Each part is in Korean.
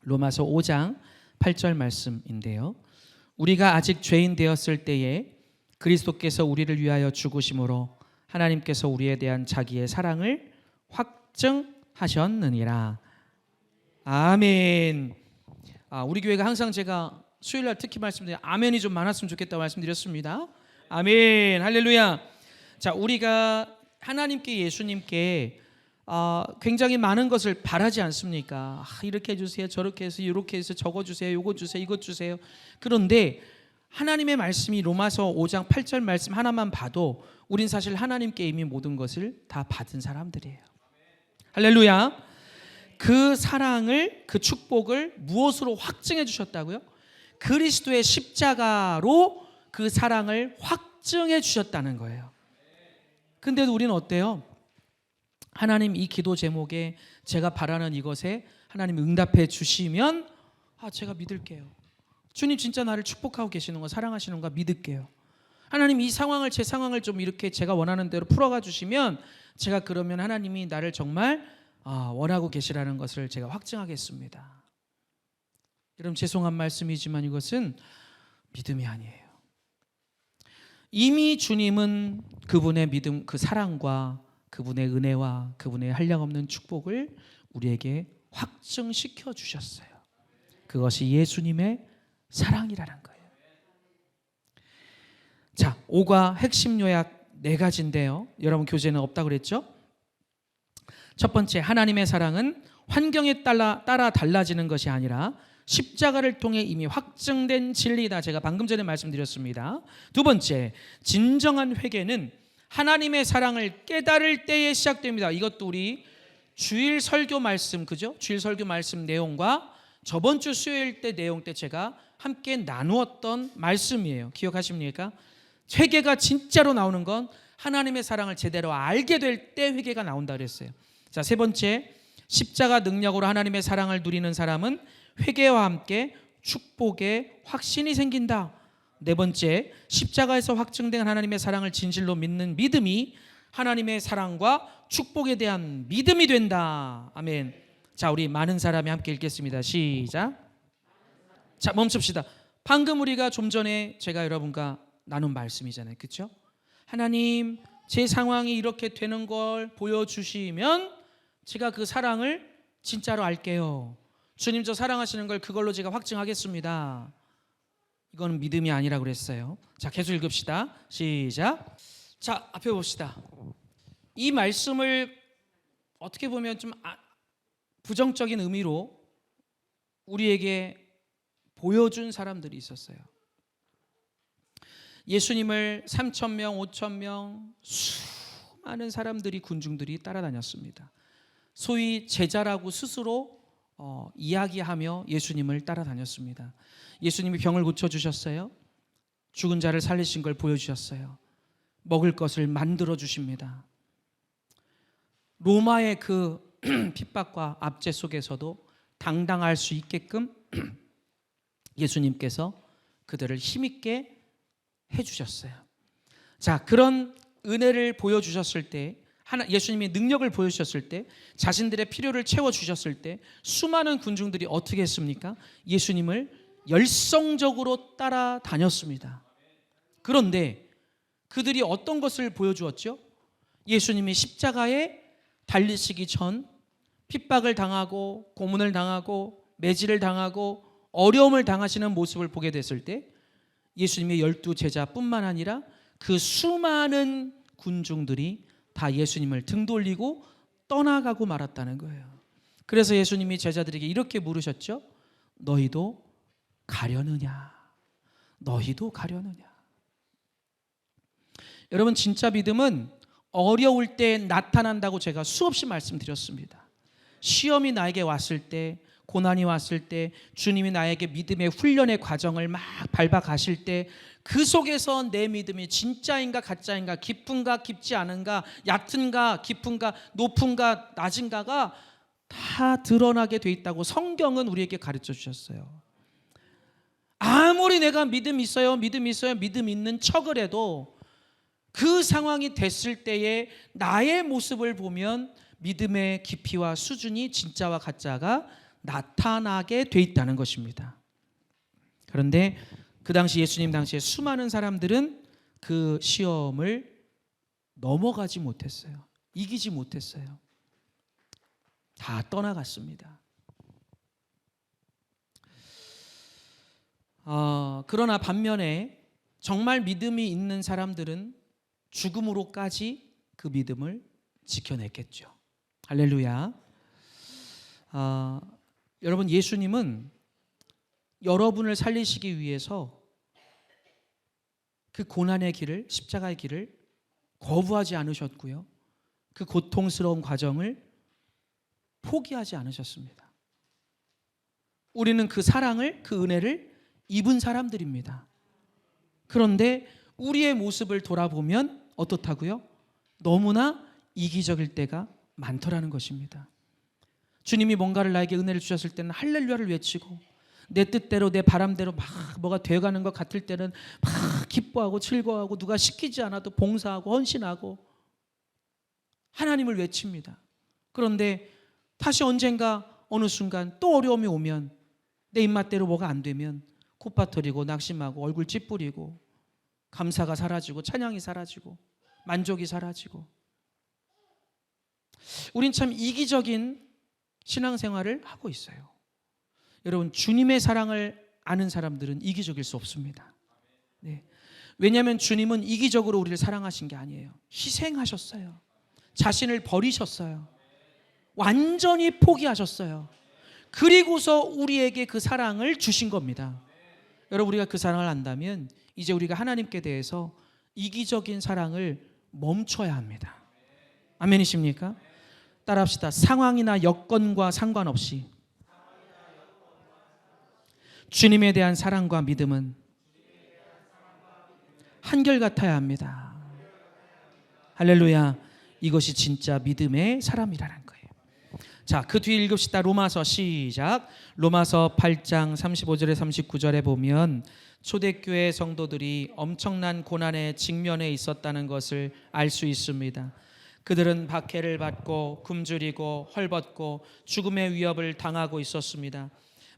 로마서 5장 8절 말씀인데요. 우리가 아직 죄인 되었을 때에 그리스도께서 우리를 위하여 죽으심으로 하나님께서 우리에 대한 자기의 사랑을 확증하셨느니라. 아멘. 우리 교회가 항상 제가 수요일날 특히 말씀드린 아멘이 좀 많았으면 좋겠다고 말씀드렸습니다. 아멘. 할렐루야. 자, 우리가 하나님께, 예수님께 굉장히 많은 것을 바라지 않습니까? 이렇게 해주세요, 저렇게 해서, 이렇게 해서, 저거 주세요, 요거 주세요, 이것 주세요. 그런데 하나님의 말씀이 로마서 5장 8절 말씀 하나만 봐도 우린 사실 하나님께 이미 모든 것을 다 받은 사람들이에요. 할렐루야. 그 사랑을, 그 축복을 무엇으로 확증해 주셨다고요? 그리스도의 십자가로 그 사랑을 확증해 주셨다는 거예요. 근데도 우리는 어때요? 하나님, 이 기도 제목에 제가 바라는 이것에 하나님 응답해 주시면 제가 믿을게요. 주님 진짜 나를 축복하고 계시는 거, 사랑하시는 거 믿을게요. 하나님, 이 상황을, 제 상황을 좀 이렇게 제가 원하는 대로 풀어가 주시면 제가 그러면 하나님이 나를 정말 원하고 계시라는 것을 제가 확증하겠습니다. 여러분, 죄송한 말씀이지만 이것은 믿음이 아니에요. 이미 주님은 그분의 믿음, 그 사랑과 그분의 은혜와 그분의 한량없는 축복을 우리에게 확증시켜 주셨어요. 그것이 예수님의 사랑이라는 거예요. 자, 5가 핵심 요약 4가지인데요. 여러분, 교재는 없다고 그랬죠? 첫 번째, 하나님의 사랑은 환경에 따라 달라지는 것이 아니라 십자가를 통해 이미 확증된 진리다. 제가 방금 전에 말씀드렸습니다. 두 번째, 진정한 회개는 하나님의 사랑을 깨달을 때에 시작됩니다. 이것도 우리 주일 설교 말씀, 그죠? 주일 설교 말씀 내용과 저번 주 수요일 때 내용 때 제가 함께 나누었던 말씀이에요. 기억하십니까? 회개가 진짜로 나오는 건 하나님의 사랑을 제대로 알게 될 때 회개가 나온다 그랬어요. 자, 세 번째, 십자가 능력으로 하나님의 사랑을 누리는 사람은 회개와 함께 축복의 확신이 생긴다. 네 번째, 십자가에서 확증된 하나님의 사랑을 진실로 믿는 믿음이 하나님의 사랑과 축복에 대한 믿음이 된다. 아멘. 자, 우리 많은 사람이 함께 읽겠습니다. 시작. 자, 멈춥시다. 방금 우리가 좀 전에 제가 여러분과 나눈 말씀이잖아요. 그렇죠? 하나님, 제 상황이 이렇게 되는 걸 보여주시면 제가 그 사랑을 진짜로 알게요. 주님, 저 사랑하시는 걸 그걸로 제가 확증하겠습니다. 이거는 믿음이 아니라고 그랬어요. 자, 계속 읽읍시다. 시작. 자, 앞에 봅시다. 이 말씀을 어떻게 보면 좀 부정적인 의미로 우리에게 보여준 사람들이 있었어요. 예수님을 3,000명, 5,000명 수많은 사람들이, 군중들이 따라다녔습니다. 소위 제자라고 스스로 이야기하며 예수님을 따라다녔습니다. 예수님이 병을 고쳐주셨어요. 죽은 자를 살리신 걸 보여주셨어요. 먹을 것을 만들어 주십니다. 로마의 그 핍박과 압제 속에서도 당당할 수 있게끔 예수님께서 그들을 힘있게 해주셨어요. 자, 그런 은혜를 보여주셨을 때, 예수님이 능력을 보여주셨을 때, 자신들의 필요를 채워주셨을 때 수많은 군중들이 어떻게 했습니까? 예수님을 열성적으로 따라다녔습니다. 그런데 그들이 어떤 것을 보여주었죠? 예수님이 십자가에 달리시기 전 핍박을 당하고 고문을 당하고 매질을 당하고 어려움을 당하시는 모습을 보게 됐을 때 예수님의 12 제자뿐만 아니라 그 수많은 군중들이 다 예수님을 등 돌리고 떠나가고 말았다는 거예요. 그래서 예수님이 제자들에게 이렇게 물으셨죠. 너희도 가려느냐? 너희도 가려느냐? 여러분, 진짜 믿음은 어려울 때 나타난다고 제가 수없이 말씀드렸습니다. 시험이 나에게 왔을 때, 고난이 왔을 때, 주님이 나에게 믿음의 훈련의 과정을 막 밟아 가실 때 그 속에서 내 믿음이 진짜인가 가짜인가, 깊은가 깊지 않은가, 얕은가 깊은가, 높은가 낮은가가 다 드러나게 돼 있다고 성경은 우리에게 가르쳐 주셨어요. 아무리 내가 믿음 있어요, 믿음 있어요, 믿음 있는 척을 해도 그 상황이 됐을 때에 나의 모습을 보면 믿음의 깊이와 수준이 진짜와 가짜가 나타나게 돼 있다는 것입니다. 그런데 그 당시 예수님 당시에 수많은 사람들은 그 시험을 넘어가지 못했어요. 이기지 못했어요. 다 떠나갔습니다. 그러나 반면에 정말 믿음이 있는 사람들은 죽음으로까지 그 믿음을 지켜냈겠죠. 할렐루야. 여러분, 예수님은 여러분을 살리시기 위해서 그 고난의 길을, 십자가의 길을 거부하지 않으셨고요. 그 고통스러운 과정을 포기하지 않으셨습니다. 우리는 그 사랑을, 그 은혜를 입은 사람들입니다. 그런데 우리의 모습을 돌아보면 어떻다고요? 너무나 이기적일 때가 많더라는 것입니다. 주님이 뭔가를 나에게 은혜를 주셨을 때는 할렐루야를 외치고, 내 뜻대로 내 바람대로 막 뭐가 되어가는 것 같을 때는 막 기뻐하고 즐거워하고, 누가 시키지 않아도 봉사하고 헌신하고 하나님을 외칩니다. 그런데 다시 언젠가 어느 순간 또 어려움이 오면, 내 입맛대로 뭐가 안 되면 콧바터리고 낙심하고 얼굴 찌푸리고, 감사가 사라지고 찬양이 사라지고 만족이 사라지고. 우린 참 이기적인 신앙생활을 하고 있어요. 여러분, 주님의 사랑을 아는 사람들은 이기적일 수 없습니다. 네. 왜냐하면 주님은 이기적으로 우리를 사랑하신 게 아니에요. 희생하셨어요. 자신을 버리셨어요. 완전히 포기하셨어요. 그리고서 우리에게 그 사랑을 주신 겁니다. 여러분, 우리가 그 사랑을 안다면 이제 우리가 하나님께 대해서 이기적인 사랑을 멈춰야 합니다. 아멘이십니까? 따라합시다. 상황이나 여건과 상관없이 주님에 대한 사랑과 믿음은 한결같아야 합니다. 할렐루야. 이것이 진짜 믿음의 사람이라는 거예요. 자, 그 뒤에 읽읍시다. 로마서 시작. 로마서 8장 35절에 39절에 보면 초대교회 성도들이 엄청난 고난에 직면해 있었다는 것을 알 수 있습니다. 그들은 박해를 받고 굶주리고 헐벗고 죽음의 위협을 당하고 있었습니다.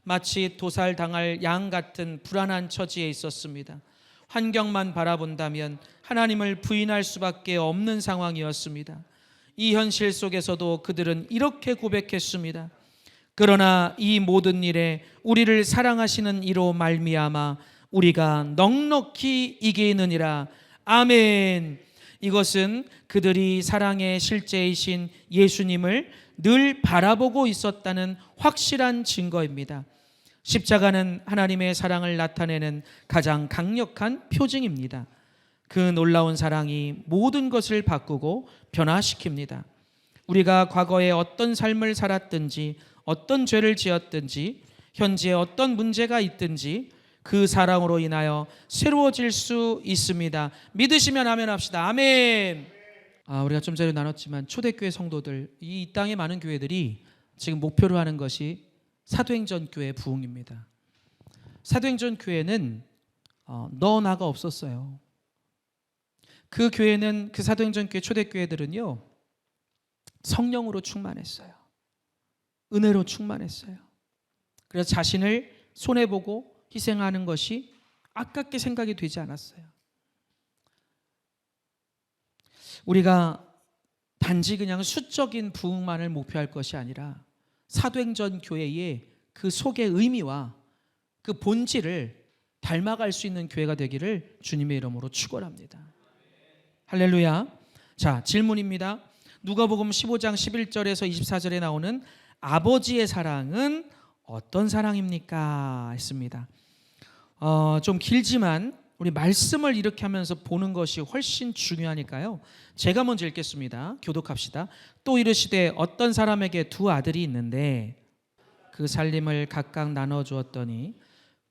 마치 도살당할 양 같은 불안한 처지에 있었습니다. 환경만 바라본다면 하나님을 부인할 수밖에 없는 상황이었습니다. 이 현실 속에서도 그들은 이렇게 고백했습니다. 그러나 이 모든 일에 우리를 사랑하시는 이로 말미암아 우리가 넉넉히 이기느니라. 아멘. 이것은 그들이 사랑의 실제이신 예수님을 늘 바라보고 있었다는 확실한 증거입니다. 십자가는 하나님의 사랑을 나타내는 가장 강력한 표징입니다. 그 놀라운 사랑이 모든 것을 바꾸고 변화시킵니다. 우리가 과거에 어떤 삶을 살았든지, 어떤 죄를 지었든지, 현재 어떤 문제가 있든지 그 사랑으로 인하여 새로워질 수 있습니다. 믿으시면 아멘 합시다. 아멘. 우리가 좀 전에 나눴지만 초대교회 성도들, 이 땅의 많은 교회들이 지금 목표로 하는 것이 사도행전 교회 부흥입니다. 사도행전 교회는 너 나가 없었어요. 그 교회는, 그 사도행전 교회 초대교회들은요, 성령으로 충만했어요. 은혜로 충만했어요. 그래서 자신을 손해보고 희생하는 것이 아깝게 생각이 되지 않았어요. 우리가 단지 그냥 수적인 부흥만을 목표할 것이 아니라 사도행전 교회의 그 속의 의미와 그 본질을 닮아갈 수 있는 교회가 되기를 주님의 이름으로 축원합니다. 할렐루야. 자, 질문입니다. 누가복음 15장 11절에서 24절에 나오는 아버지의 사랑은 어떤 사랑입니까? 했습니다. 좀 길지만 우리 말씀을 이렇게 하면서 보는 것이 훨씬 중요하니까요. 제가 먼저 읽겠습니다. 교독합시다. 또 이르시되 어떤 사람에게 두 아들이 있는데 그 살림을 각각 나눠 주었더니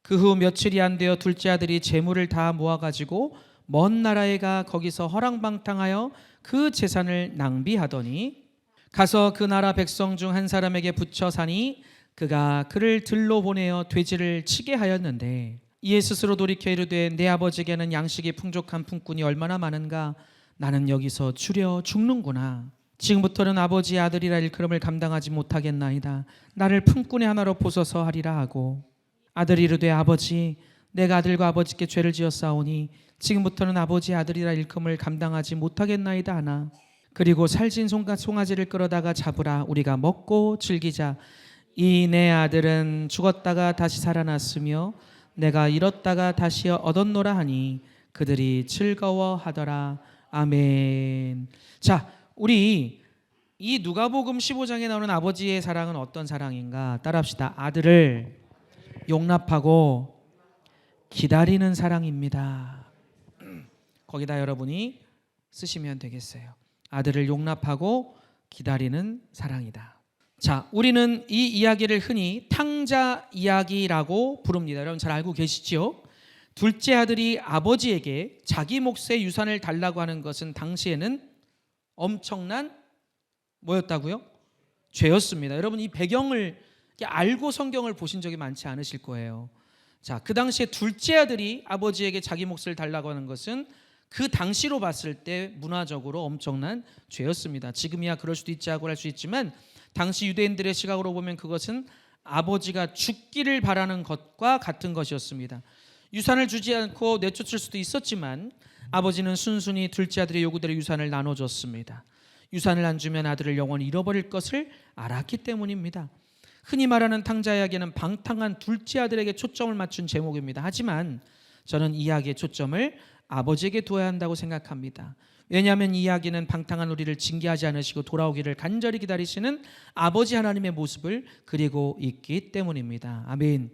그 후 며칠이 안 되어 둘째 아들이 재물을 다 모아가지고 먼 나라에 가 거기서 허랑방탕하여 그 재산을 낭비하더니 가서 그 나라 백성 중 한 사람에게 붙여 사니 그가 그를 들로 보내어 돼지를 치게 하였는데 이에 스스로 돌이켜 이르되 내 아버지에게는 양식이 풍족한 품꾼이 얼마나 많은가. 나는 여기서 주려 죽는구나. 지금부터는 아버지의 아들이라 일컬음을 감당하지 못하겠나이다. 나를 품꾼의 하나로 보소서 하리라 하고 아들이 이르되 아버지 내가 아들과 아버지께 죄를 지었사오니 지금부터는 아버지의 아들이라 일컬음을 감당하지 못하겠나이다 하나 그리고 살진 송아지를 끌어다가 잡으라 우리가 먹고 즐기자. 이 내 아들은 죽었다가 다시 살아났으며 내가 잃었다가 다시 얻었노라 하니 그들이 즐거워하더라. 아멘. 자, 우리 이 누가복음 15장에 나오는 아버지의 사랑은 어떤 사랑인가? 따라합시다. 아들을 용납하고 기다리는 사랑입니다. 거기다 여러분이 쓰시면 되겠어요. 아들을 용납하고 기다리는 사랑이다. 자, 우리는 이 이야기를 흔히 탕자 이야기라고 부릅니다. 여러분 잘 알고 계시죠? 둘째 아들이 아버지에게 자기 몫의 유산을 달라고 하는 것은 당시에는 엄청난 뭐였다고요? 죄였습니다. 여러분 이 배경을 알고 성경을 보신 적이 많지 않으실 거예요. 자, 그 당시에 둘째 아들이 아버지에게 자기 몫을 달라고 하는 것은 그 당시로 봤을 때 문화적으로 엄청난 죄였습니다. 지금이야 그럴 수도 있자고 할 수 있지만 당시 유대인들의 시각으로 보면 그것은 아버지가 죽기를 바라는 것과 같은 것이었습니다. 유산을 주지 않고 내쫓을 수도 있었지만 아버지는 순순히 둘째 아들의 요구대로 유산을 나눠줬습니다. 유산을 안 주면 아들을 영원히 잃어버릴 것을 알았기 때문입니다. 흔히 말하는 탕자 이야기는 방탕한 둘째 아들에게 초점을 맞춘 제목입니다. 하지만 저는 이 이야기의 초점을 아버지에게 두어야 한다고 생각합니다. 왜냐하면 이 이야기는 방탕한 우리를 징계하지 않으시고 돌아오기를 간절히 기다리시는 아버지 하나님의 모습을 그리고 있기 때문입니다. 아멘.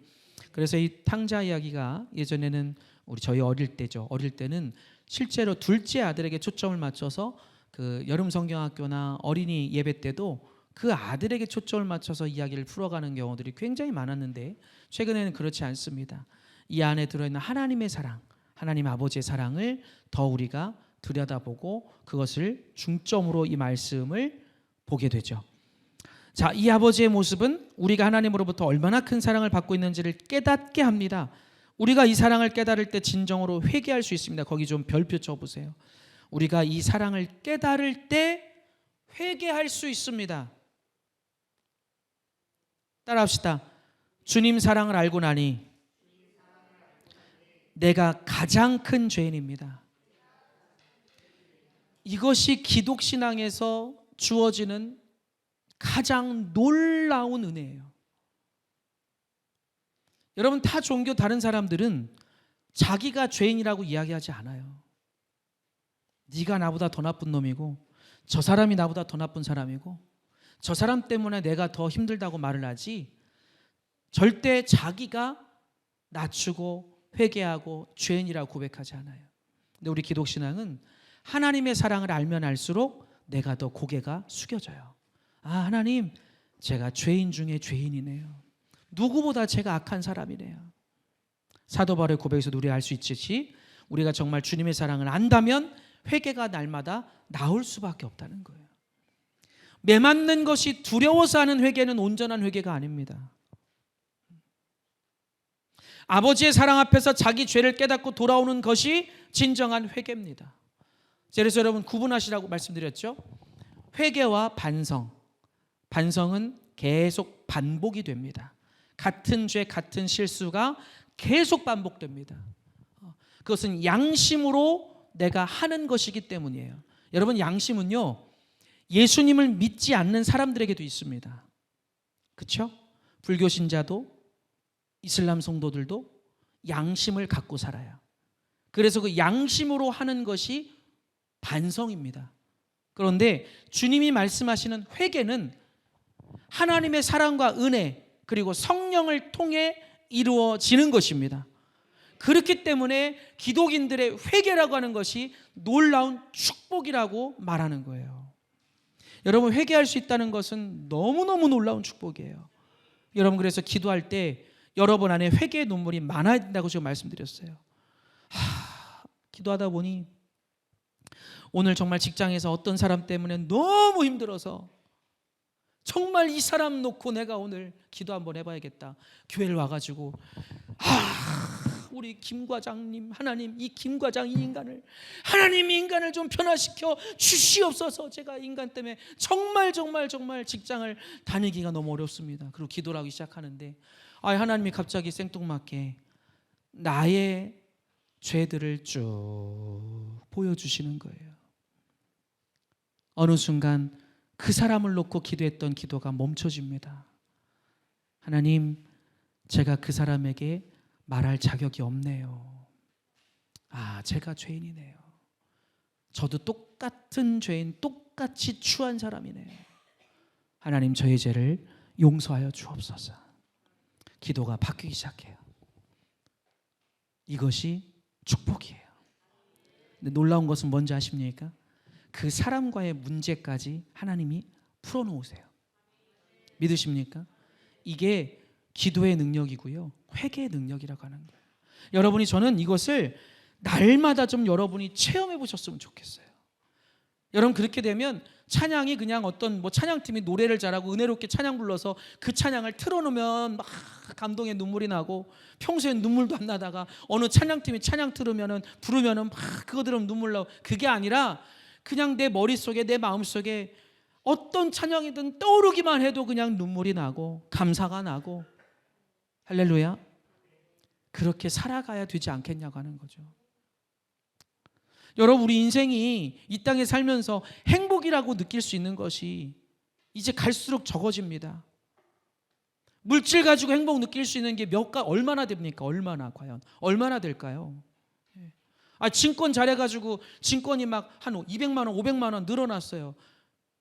그래서 이 탕자 이야기가 예전에는 저희 어릴 때죠. 어릴 때는 실제로 둘째 아들에게 초점을 맞춰서 그 여름 성경학교나 어린이 예배 때도 그 아들에게 초점을 맞춰서 이야기를 풀어가는 경우들이 굉장히 많았는데 최근에는 그렇지 않습니다. 이 안에 들어있는 하나님의 사랑, 하나님 아버지의 사랑을 더 우리가 들여다보고 그것을 중점으로 이 말씀을 보게 되죠. 자, 이 아버지의 모습은 우리가 하나님으로부터 얼마나 큰 사랑을 받고 있는지를 깨닫게 합니다. 우리가 이 사랑을 깨달을 때 진정으로 회개할 수 있습니다. 거기 좀 별표 쳐보세요. 우리가 이 사랑을 깨달을 때 회개할 수 있습니다. 따라합시다. 주님 사랑을 알고 나니 내가 가장 큰 죄인입니다. 이것이 기독신앙에서 주어지는 가장 놀라운 은혜예요. 여러분 타 종교 다른 사람들은 자기가 죄인이라고 이야기하지 않아요. 네가 나보다 더 나쁜 놈이고 저 사람이 나보다 더 나쁜 사람이고 저 사람 때문에 내가 더 힘들다고 말을 하지 절대 자기가 낮추고 회개하고 죄인이라고 고백하지 않아요. 근데 우리 기독신앙은 하나님의 사랑을 알면 알수록 내가 더 고개가 숙여져요. 아, 하나님, 제가 죄인 중에 죄인이네요. 누구보다 제가 악한 사람이네요. 사도 바울의 고백에서도 우리가 알 수 있듯이 우리가 정말 주님의 사랑을 안다면 회개가 날마다 나올 수밖에 없다는 거예요. 매맞는 것이 두려워서 하는 회개는 온전한 회개가 아닙니다. 아버지의 사랑 앞에서 자기 죄를 깨닫고 돌아오는 것이 진정한 회개입니다. 그래서 여러분 구분하시라고 말씀드렸죠. 회개와 반성. 반성은 계속 반복이 됩니다. 같은 죄, 같은 실수가 계속 반복됩니다. 그것은 양심으로 내가 하는 것이기 때문이에요. 여러분 양심은요 예수님을 믿지 않는 사람들에게도 있습니다. 그렇죠? 불교 신자도 이슬람 성도들도 양심을 갖고 살아요. 그래서 그 양심으로 하는 것이 반성입니다. 그런데 주님이 말씀하시는 회개는 하나님의 사랑과 은혜 그리고 성령을 통해 이루어지는 것입니다. 그렇기 때문에 기독인들의 회개라고 하는 것이 놀라운 축복이라고 말하는 거예요. 여러분 회개할 수 있다는 것은 너무너무 놀라운 축복이에요. 여러분 그래서 기도할 때 여러분 안에 회개의 눈물이 많아야 된다고 지금 말씀드렸어요. 기도하다 보니 오늘 정말 직장에서 어떤 사람 때문에 너무 힘들어서 정말 이 사람 놓고 내가 오늘 기도 한번 해봐야겠다. 교회를 와가지고 우리 김 과장님, 하나님 이 김 과장 이 인간을, 하나님 이 인간을 좀 변화시켜 주시옵소서. 제가 인간 때문에 정말 직장을 다니기가 너무 어렵습니다. 그리고 기도를 하기 시작하는데 하나님이 갑자기 생뚱맞게 나의 죄들을 쭉 보여주시는 거예요. 어느 순간 그 사람을 놓고 기도했던 기도가 멈춰집니다. 하나님, 제가 그 사람에게 말할 자격이 없네요. 제가 죄인이네요. 저도 똑같은 죄인, 똑같이 추한 사람이네요. 하나님, 저의 죄를 용서하여 주옵소서. 기도가 바뀌기 시작해요. 이것이 축복이에요. 근데 놀라운 것은 뭔지 아십니까? 그 사람과의 문제까지 하나님이 풀어놓으세요. 믿으십니까? 이게 기도의 능력이고요, 회개의 능력이라고 하는 거예요. 여러분이, 저는 이것을 날마다 좀 여러분이 체험해 보셨으면 좋겠어요. 여러분, 그렇게 되면 찬양이 그냥 어떤 찬양팀이 노래를 잘하고 은혜롭게 찬양 불러서 그 찬양을 틀어놓으면 막 감동의 눈물이 나고, 평소엔 눈물도 안 나다가 어느 찬양팀이 찬양 부르면은 막 그거 들으면 눈물 나고, 그게 아니라 그냥 내 머릿속에, 내 마음속에 어떤 찬양이든 떠오르기만 해도 그냥 눈물이 나고 감사가 나고, 할렐루야. 그렇게 살아가야 되지 않겠냐고 하는 거죠. 여러분, 우리 인생이 이 땅에 살면서 행복이라고 느낄 수 있는 것이 이제 갈수록 적어집니다. 물질 가지고 행복 느낄 수 있는 게 얼마나 됩니까? 과연 얼마나 될까요? 증권 잘해가지고 증권이 막 한 200만 원, 500만 원 늘어났어요.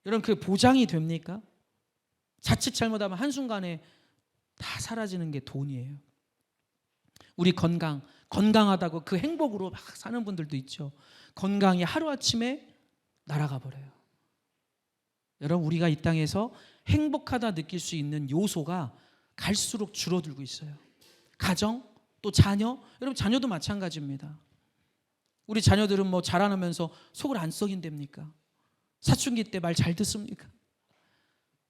여러분, 그게 보장이 됩니까? 자칫 잘못하면 한순간에 다 사라지는 게 돈이에요. 우리 건강하다고 그 행복으로 막 사는 분들도 있죠. 건강이 하루아침에 날아가 버려요. 여러분, 우리가 이 땅에서 행복하다 느낄 수 있는 요소가 갈수록 줄어들고 있어요. 가정, 또 자녀, 여러분 자녀도 마찬가지입니다. 우리 자녀들은 자라나면서 속을 안 썩인답니까? 사춘기 때 말 잘 듣습니까?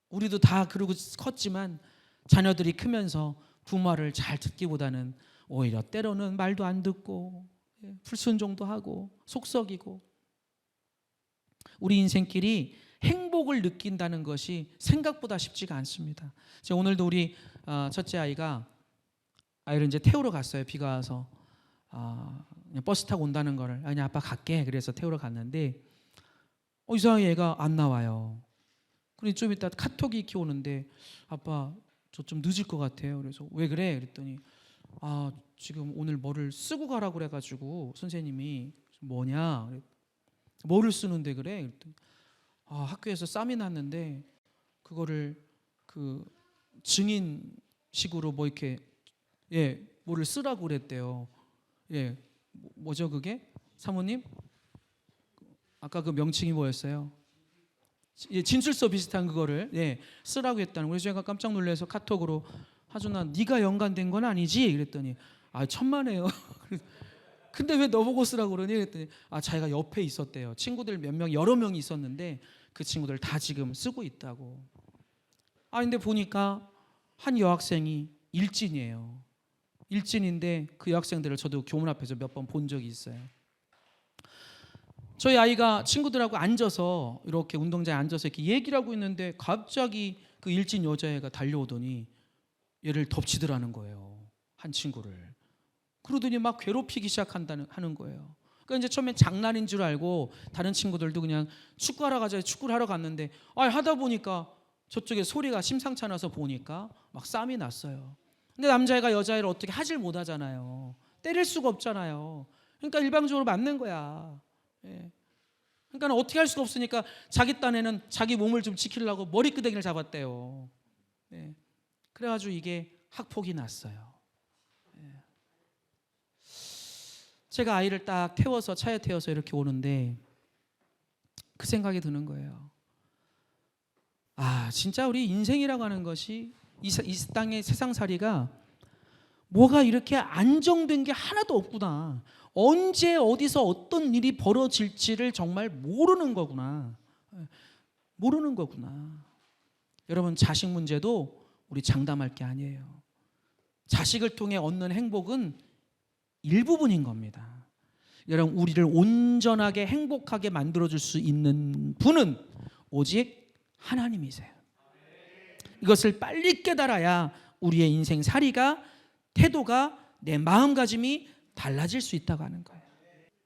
우리도 다 그러고 컸지만 자녀들이 크면서 부모를 잘 듣기보다는 오히려 때로는 말도 안 듣고 불순종도 하고 속썩이고, 우리 인생길이 행복을 느낀다는 것이 생각보다 쉽지가 않습니다. 제가 오늘도 우리 첫째 아이를 이제 태우러 갔어요. 비가 와서 그냥 버스 타고 온다는 거를, 그냥 아빠 갈게 그래서 태우러 갔는데 이상하게 얘가 안 나와요. 그래서 좀 이따 카톡이 이렇게 오는데, 아빠 저 좀 늦을 것 같아요. 그래서 왜 그래? 그랬더니 지금 오늘 뭐를 쓰고 가라고 그래가지고 선생님이. 뭐냐? 뭐를 쓰는데 그래? 그랬더니 학교에서 쌈이 났는데 그거를 그 증인식으로 이렇게 뭐를 쓰라고 그랬대요. 뭐죠 그게? 사모님? 아까 그 명칭이 뭐였어요? 진술서 비슷한 그거를 쓰라고 했다는 거예요. 그래서 제가 깜짝 놀라서 카톡으로, 하준아 네가 연관된 건 아니지? 그랬더니 천만에요. 근데 왜 너 보고 쓰라고 그러니? 그랬더니 자기가 옆에 있었대요. 친구들 여러 명이 있었는데 그 친구들 다 지금 쓰고 있다고. 근데 보니까 한 여학생이 일진이에요. 일진인데 그 여학생들을 저도 교문 앞에서 몇 번 본 적이 있어요. 저희 아이가 친구들하고 앉아서 이렇게 운동장에 앉아서 이렇게 얘기를 하고 있는데 갑자기 그 일진 여자애가 달려오더니 얘를 덮치더라는 거예요. 한 친구를. 그러더니 막 괴롭히기 하는 거예요. 그러니까 이제 처음엔 장난인 줄 알고 다른 친구들도 그냥 축구하러 가자, 축구를 하러 갔는데 하다 보니까 저쪽에 소리가 심상치 않아서 보니까 막 싸움이 났어요. 근데 남자애가 여자애를 어떻게 하질 못하잖아요. 때릴 수가 없잖아요. 그러니까 일방적으로 맞는 거야. 그러니까 어떻게 할 수가 없으니까 자기 딴에는 자기 몸을 좀 지키려고 머리끄댕이를 잡았대요. 그래가지고 이게 학폭이 났어요. 제가 아이를 딱 차에 태워서 이렇게 오는데 그 생각이 드는 거예요. 진짜 우리 인생이라고 하는 것이 이 땅의 세상살이가 뭐가 이렇게 안정된 게 하나도 없구나. 언제 어디서 어떤 일이 벌어질지를 정말 모르는 거구나. 여러분, 자식 문제도 우리 장담할 게 아니에요. 자식을 통해 얻는 행복은 일부분인 겁니다. 여러분, 우리를 온전하게 행복하게 만들어줄 수 있는 분은 오직 하나님이세요. 이것을 빨리 깨달아야 우리의 인생 살이가, 태도가, 내 마음가짐이 달라질 수 있다고 하는 거예요.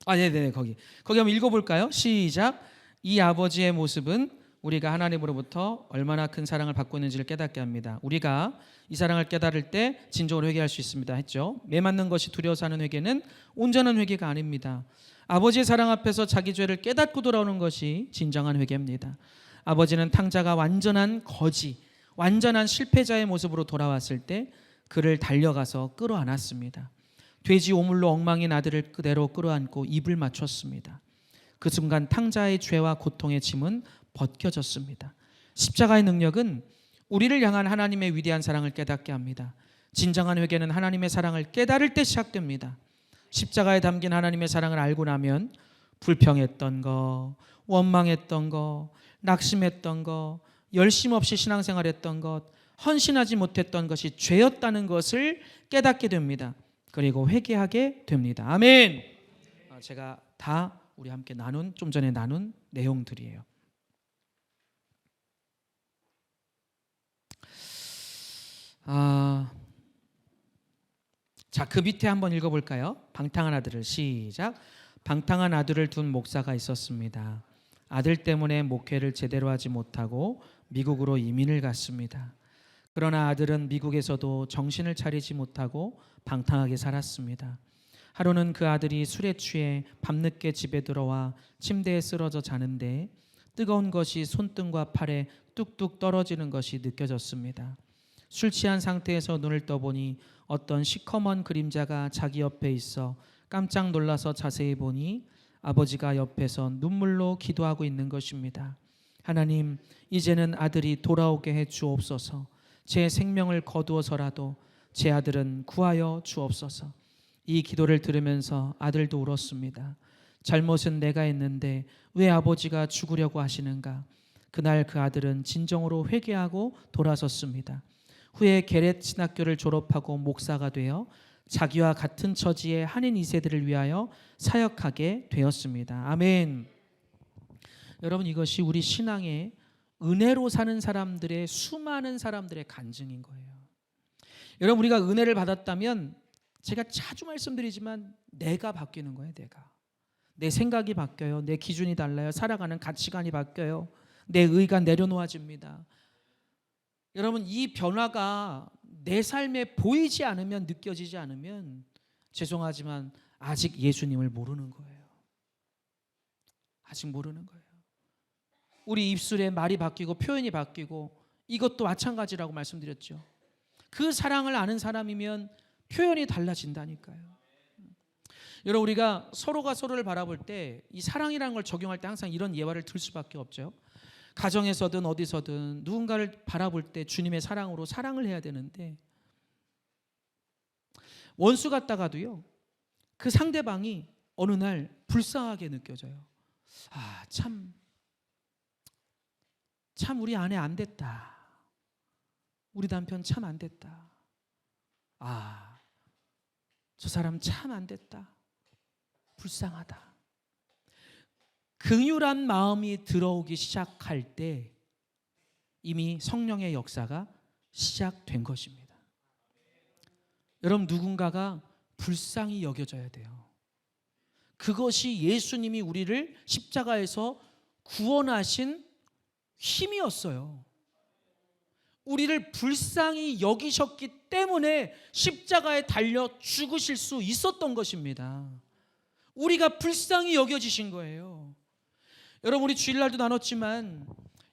네네, 거기 한번 읽어볼까요? 시작. 이 아버지의 모습은 우리가 하나님으로부터 얼마나 큰 사랑을 받고 있는지를 깨닫게 합니다. 우리가 이 사랑을 깨달을 때 진정으로 회개할 수 있습니다 했죠. 매맞는 것이 두려워서 하는 회개는 온전한 회개가 아닙니다. 아버지의 사랑 앞에서 자기 죄를 깨닫고 돌아오는 것이 진정한 회개입니다. 아버지는 탕자가 완전한 거지, 완전한 실패자의 모습으로 돌아왔을 때 그를 달려가서 끌어안았습니다. 돼지 오물로 엉망인 아들을 그대로 끌어안고 입을 맞췄습니다. 그 순간 탕자의 죄와 고통의 짐은 벗겨졌습니다. 십자가의 능력은 우리를 향한 하나님의 위대한 사랑을 깨닫게 합니다. 진정한 회개는 하나님의 사랑을 깨달을 때 시작됩니다. 십자가에 담긴 하나님의 사랑을 알고 나면 불평했던 거, 원망했던 거, 낙심했던 거, 열심 없이 신앙생활했던 것, 헌신하지 못했던 것이 죄였다는 것을 깨닫게 됩니다. 그리고 회개하게 됩니다. 아멘. 제가 다 우리 함께 좀 전에 나눈 내용들이에요. 자, 그 밑에 한번 읽어볼까요? 방탕한 아들을. 시작. 방탕한 아들을 둔 목사가 있었습니다. 아들 때문에 목회를 제대로 하지 못하고 미국으로 이민을 갔습니다. 그러나 아들은 미국에서도 정신을 차리지 못하고 방탕하게 살았습니다. 하루는 그 아들이 술에 취해 밤늦게 집에 들어와 침대에 쓰러져 자는데 뜨거운 것이 손등과 팔에 뚝뚝 떨어지는 것이 느껴졌습니다. 술 취한 상태에서 눈을 떠보니 어떤 시커먼 그림자가 자기 옆에 있어 깜짝 놀라서 자세히 보니 아버지가 옆에서 눈물로 기도하고 있는 것입니다. 하나님, 이제는 아들이 돌아오게 해 주옵소서. 제 생명을 거두어서라도 제 아들은 구하여 주옵소서. 이 기도를 들으면서 아들도 울었습니다. 잘못은 내가 했는데 왜 아버지가 죽으려고 하시는가? 그날 그 아들은 진정으로 회개하고 돌아섰습니다. 후에 게렛 신학교를 졸업하고 목사가 되어 자기와 같은 처지의 한인 2세들을 위하여 사역하게 되었습니다. 아멘. 여러분, 이것이 우리 신앙의 은혜로 사는 사람들의, 수많은 사람들의 간증인 거예요. 여러분, 우리가 은혜를 받았다면 제가 자주 말씀드리지만 내가 바뀌는 거예요. 내 생각이 바뀌어요. 내 기준이 달라요. 살아가는 가치관이 바뀌어요. 내 의가 내려놓아집니다. 여러분, 이 변화가 내 삶에 보이지 않으면, 느껴지지 않으면 죄송하지만 아직 예수님을 모르는 거예요. 아직 모르는 거예요. 우리 입술에 말이 바뀌고 표현이 바뀌고 이것도 마찬가지라고 말씀드렸죠. 그 사랑을 아는 사람이면 표현이 달라진다니까요. 여러분, 우리가 서로가 서로를 바라볼 때 이 사랑이라는 걸 적용할 때 항상 이런 예화를 들 수밖에 없죠. 가정에서든 어디서든 누군가를 바라볼 때 주님의 사랑으로 사랑을 해야 되는데, 원수 같다가도요, 그 상대방이 어느 날 불쌍하게 느껴져요. 참 우리 아내 안 됐다. 우리 남편 참 안 됐다. 저 사람 참 안 됐다. 불쌍하다. 긍휼한 마음이 들어오기 시작할 때 이미 성령의 역사가 시작된 것입니다. 여러분, 누군가가 불쌍히 여겨져야 돼요. 그것이 예수님이 우리를 십자가에서 구원하신 힘이었어요. 우리를 불쌍히 여기셨기 때문에 십자가에 달려 죽으실 수 있었던 것입니다. 우리가 불쌍히 여겨지신 거예요. 여러분, 우리 주일날도 나눴지만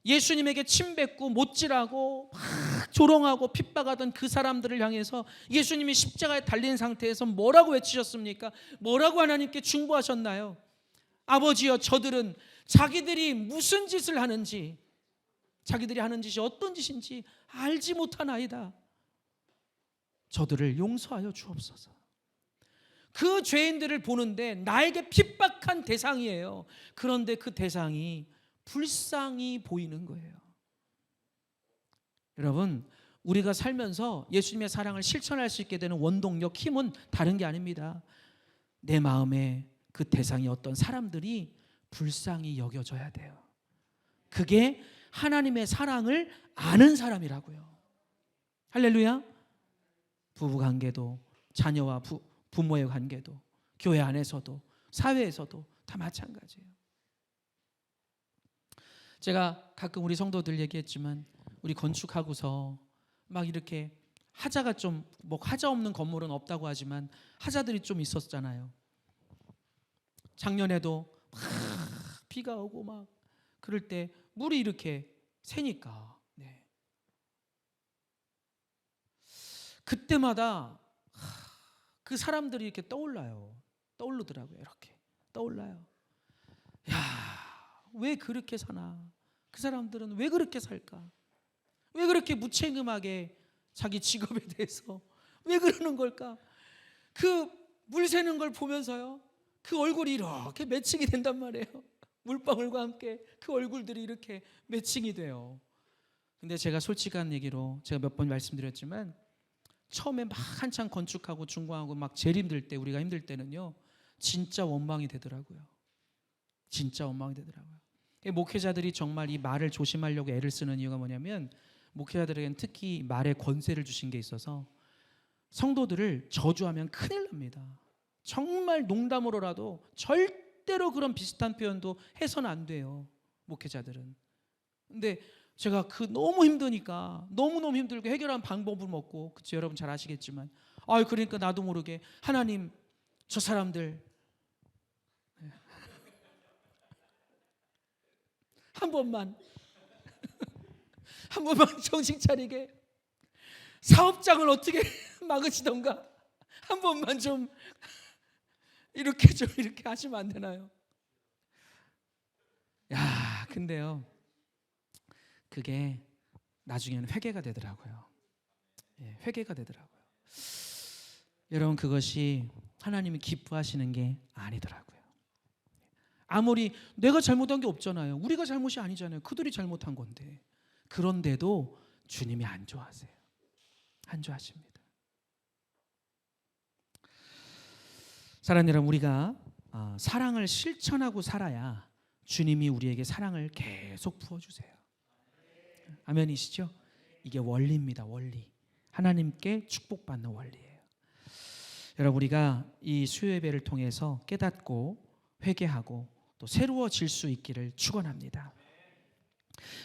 예수님에게 침뱉고 못질하고 막 조롱하고 핍박하던 그 사람들을 향해서 예수님이 십자가에 달린 상태에서 뭐라고 외치셨습니까? 뭐라고 하나님께 중보하셨나요? 아버지여, 저들은 자기들이 무슨 짓을 하는지, 자기들이 하는 짓이 어떤 짓인지 알지 못하나이다. 저들을 용서하여 주옵소서. 그 죄인들을 보는데 나에게 핍박한 대상이에요. 그런데 그 대상이 불쌍히 보이는 거예요. 여러분, 우리가 살면서 예수님의 사랑을 실천할 수 있게 되는 원동력, 힘은 다른 게 아닙니다. 내 마음에 그 대상이 어떤 사람들이 불쌍히 여겨져야 돼요. 그게 하나님의 사랑을 아는 사람이라고요. 할렐루야. 부부관계도, 자녀와 부모의 관계도, 교회 안에서도, 사회에서도 다 마찬가지예요. 제가 가끔 우리 성도들 얘기했지만, 우리 건축하고서 막 이렇게 하자가 좀, 뭐 하자 없는 건물은 없다고 하지만 하자들이 좀 있었잖아요. 작년에도 막 비가 오고 막 그럴 때 물이 이렇게 새니까, 네. 그때마다 그 사람들이 이렇게 떠오르더라고요. 이렇게 떠올라요. 야, 왜 그렇게 사나? 그 사람들은 왜 그렇게 살까? 왜 그렇게 무책임하게 자기 직업에 대해서 왜 그러는 걸까? 그 물 새는 걸 보면서요, 그 얼굴이 이렇게 매칭이 된단 말이에요. 물방울과 함께 그 얼굴들이 이렇게 매칭이 돼요. 근데 제가 솔직한 얘기로, 제가 몇 번 말씀드렸지만, 처음에 막 한창 건축하고 준공하고 막 제일 힘들 때, 우리가 힘들 때는요, 진짜 원망이 되더라고요. 진짜 원망이 되더라고요. 목회자들이 정말 이 말을 조심하려고 애를 쓰는 이유가 뭐냐면, 목회자들에게는 특히 말에 권세를 주신 게 있어서 성도들을 저주하면 큰일 납니다. 정말 농담으로라도 절대로 그런 비슷한 표현도 해서는 안 돼요, 목회자들은. 근데 제가 너무 힘드니까, 너무너무 힘들고 해결한 방법을 먹고, 그치, 여러분 잘 아시겠지만, 그러니까 나도 모르게 하나님, 저 사람들 한 번만 정신 차리게, 사업장을 어떻게 막으시던가 한 번만 좀 이렇게 하시면 안 되나요? 야, 근데요, 그게 나중에는 회개가 되더라고요. 예, 회개가 되더라고요. 여러분, 그것이 하나님이 기뻐하시는 게 아니더라고요. 아무리 내가 잘못한 게 없잖아요. 우리가 잘못이 아니잖아요. 그들이 잘못한 건데. 그런데도 주님이 안 좋아하세요. 안 좋아하십니다. 사랑하는 여러분, 우리가 사랑을 실천하고 살아야 주님이 우리에게 사랑을 계속 부어주세요. 아멘이시죠? 이게 원리입니다. 원리. 하나님께 축복받는 원리예요. 여러분, 우리가 이 수요예배를 통해서 깨닫고 회개하고 또 새로워질 수 있기를 축원합니다.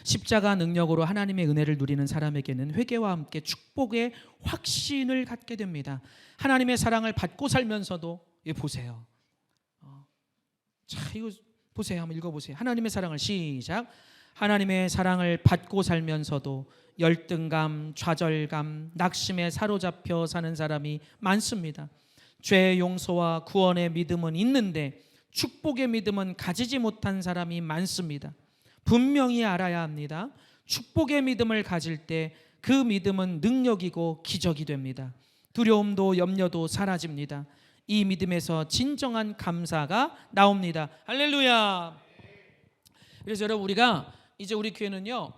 십자가 능력으로 하나님의 은혜를 누리는 사람에게는 회개와 함께 축복의 확신을 갖게 됩니다. 하나님의 사랑을 받고 살면서도, 보세요. 자, 이거 보세요. 한번 읽어보세요. 하나님의 사랑을, 시작. 하나님의 사랑을 받고 살면서도 열등감, 좌절감, 낙심에 사로잡혀 사는 사람이 많습니다. 죄 용서와 구원의 믿음은 있는데 축복의 믿음은 가지지 못한 사람이 많습니다. 분명히 알아야 합니다. 축복의 믿음을 가질 때 그 믿음은 능력이고 기적이 됩니다. 두려움도 염려도 사라집니다. 이 믿음에서 진정한 감사가 나옵니다. 할렐루야. 그래서 여러분, 우리가 이제 우리 교회는요,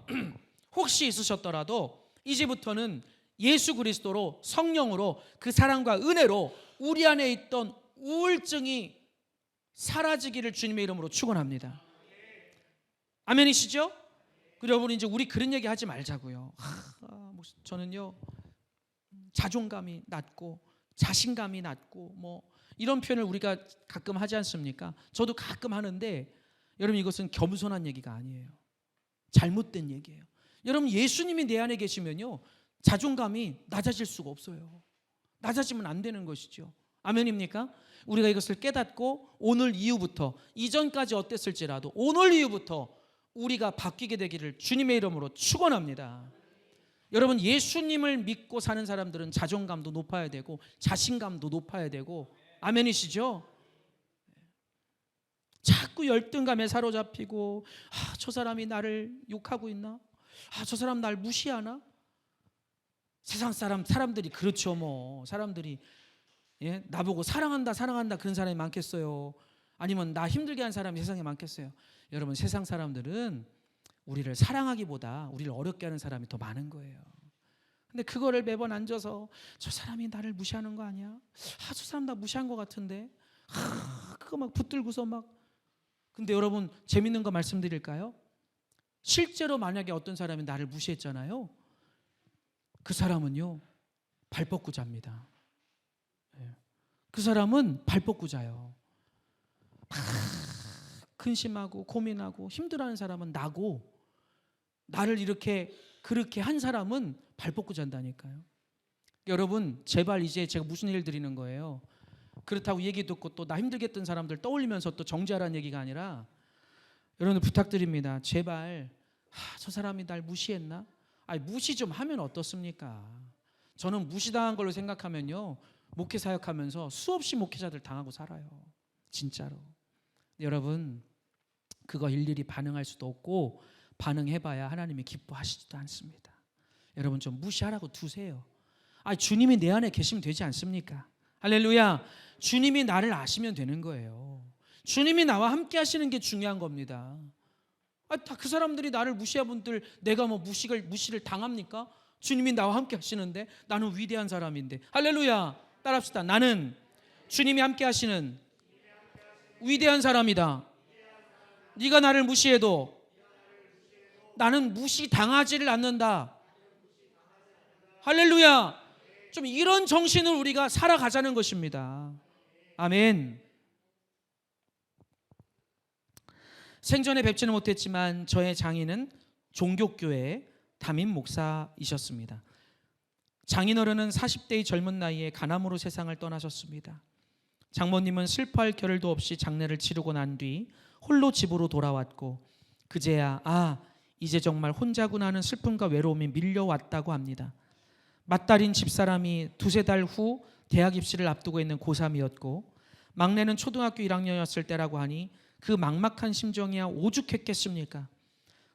혹시 있으셨더라도 이제부터는 예수 그리스도로, 성령으로, 그 사랑과 은혜로 우리 안에 있던 우울증이 사라지기를 주님의 이름으로 축원합니다. 아멘이시죠? 여러분, 이제 우리 그런 얘기 하지 말자고요. 저는요, 자존감이 낮고 자신감이 낮고 뭐 이런 표현을 우리가 가끔 하지 않습니까? 저도 가끔 하는데, 여러분, 이것은 겸손한 얘기가 아니에요. 잘못된 얘기예요. 여러분, 예수님이 내 안에 계시면요, 자존감이 낮아질 수가 없어요. 낮아지면 안 되는 것이죠. 아멘입니까? 우리가 이것을 깨닫고 오늘 이후부터, 이전까지 어땠을지라도 오늘 이후부터 우리가 바뀌게 되기를 주님의 이름으로 축원합니다. 여러분, 예수님을 믿고 사는 사람들은 자존감도 높아야 되고 자신감도 높아야 되고, 아멘이시죠? 자꾸 열등감에 사로잡히고, 저 사람이 나를 욕하고 있나? 저 사람 날 무시하나? 세상 사람들이 그렇죠. 뭐 사람들이, 예? 나보고 사랑한다 그런 사람이 많겠어요? 아니면 나 힘들게 한 사람이 세상에 많겠어요? 여러분, 세상 사람들은 우리를 사랑하기보다 우리를 어렵게 하는 사람이 더 많은 거예요. 근데 그거를 매번 앉아서 저 사람이 나를 무시하는 거 아니야? 저 사람 나 무시한 것 같은데, 그거 막 붙들고서 막. 근데 여러분 재밌는 거 말씀드릴까요? 실제로 만약에 어떤 사람이 나를 무시했잖아요. 그 사람은요 발 뻗고 잡니다. 그 사람은 발 뻗고 자요. 근심하고 고민하고 힘들어하는 사람은 나고, 나를 이렇게 그렇게 한 사람은 발 뻗고 잔다니까요. 여러분 제발 이제 제가 무슨 일 드리는 거예요. 그렇다고 얘기 듣고 또 나 힘들게 했던 사람들 떠올리면서 또 정죄하라는 얘기가 아니라, 여러분들 부탁드립니다. 제발 저 사람이 날 무시했나? 아니 무시 좀 하면 어떻습니까? 저는 무시당한 걸로 생각하면요 목회 사역하면서 수없이 목회자들 당하고 살아요. 진짜로. 여러분 그거 일일이 반응할 수도 없고, 반응해봐야 하나님이 기뻐하시지도 않습니다. 여러분 좀 무시하라고 두세요. 주님이 내 안에 계시면 되지 않습니까? 할렐루야. 주님이 나를 아시면 되는 거예요. 주님이 나와 함께 하시는 게 중요한 겁니다. 다 그 사람들이 나를 무시한 분들 내가 뭐 무시를 당합니까? 주님이 나와 함께 하시는데, 나는 위대한 사람인데. 할렐루야. 따라합시다. 나는 주님이 함께 하시는 위대한 사람이다. 네가 나를 무시해도 나는 무시당하지를 않는다. 할렐루야. 좀 이런 정신을 우리가 살아가자는 것입니다. 아멘. 생전에 뵙지는 못했지만 저의 장인은 종교교회 담임 목사이셨습니다. 장인어른은 40대의 젊은 나이에 간암으로 세상을 떠나셨습니다. 장모님은 슬퍼할 겨를도 없이 장례를 치르고 난 뒤 홀로 집으로 돌아왔고, 그제야 이제 정말 혼자구나 하는 슬픔과 외로움이 밀려왔다고 합니다. 맏딸인 집사람이 두세 달 후 대학 입시를 앞두고 있는 고3이었고, 막내는 초등학교 1학년이었을 때라고 하니 그 막막한 심정이야 오죽했겠습니까?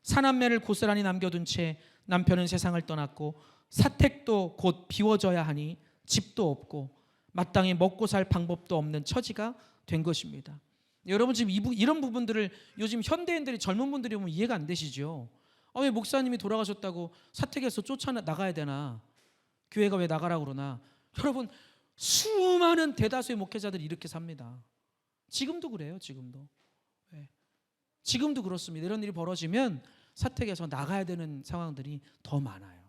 사남매를 고스란히 남겨둔 채 남편은 세상을 떠났고, 사택도 곧 비워져야 하니 집도 없고 마땅히 먹고 살 방법도 없는 처지가 된 것입니다. 여러분 지금 이런 부분들을 요즘 현대인들이, 젊은 분들이 보면 이해가 안 되시죠? 왜 목사님이 돌아가셨다고 사택에서 쫓아나가야 되나? 교회가 왜 나가라고 그러나? 여러분 수많은 대다수의 목회자들이 이렇게 삽니다. 지금도 그래요. 지금도 그렇습니다. 이런 일이 벌어지면 사택에서 나가야 되는 상황들이 더 많아요.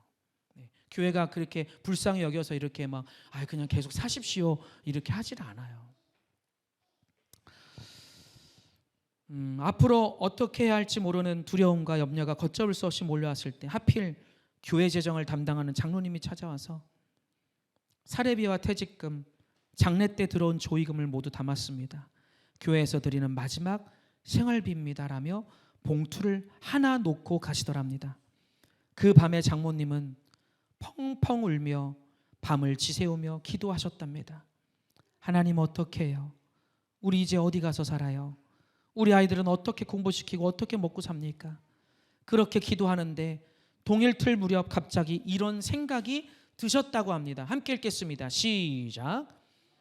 교회가 그렇게 불쌍히 여겨서 이렇게 막 그냥 계속 사십시오 이렇게 하질 않아요. 앞으로 어떻게 해야 할지 모르는 두려움과 염려가 걷잡을 수 없이 몰려왔을 때 하필 교회 재정을 담당하는 장로님이 찾아와서 사례비와 퇴직금, 장례 때 들어온 조의금을 모두 담았습니다. 교회에서 드리는 마지막 생활비입니다라며 봉투를 하나 놓고 가시더랍니다. 그 밤에 장모님은 펑펑 울며 밤을 지새우며 기도하셨답니다. 하나님 어떻게 해요? 우리 이제 어디 가서 살아요? 우리 아이들은 어떻게 공부시키고 어떻게 먹고 삽니까? 그렇게 기도하는데 동일틀 무렵 갑자기 이런 생각이 드셨다고 합니다. 함께 읽겠습니다. 시작.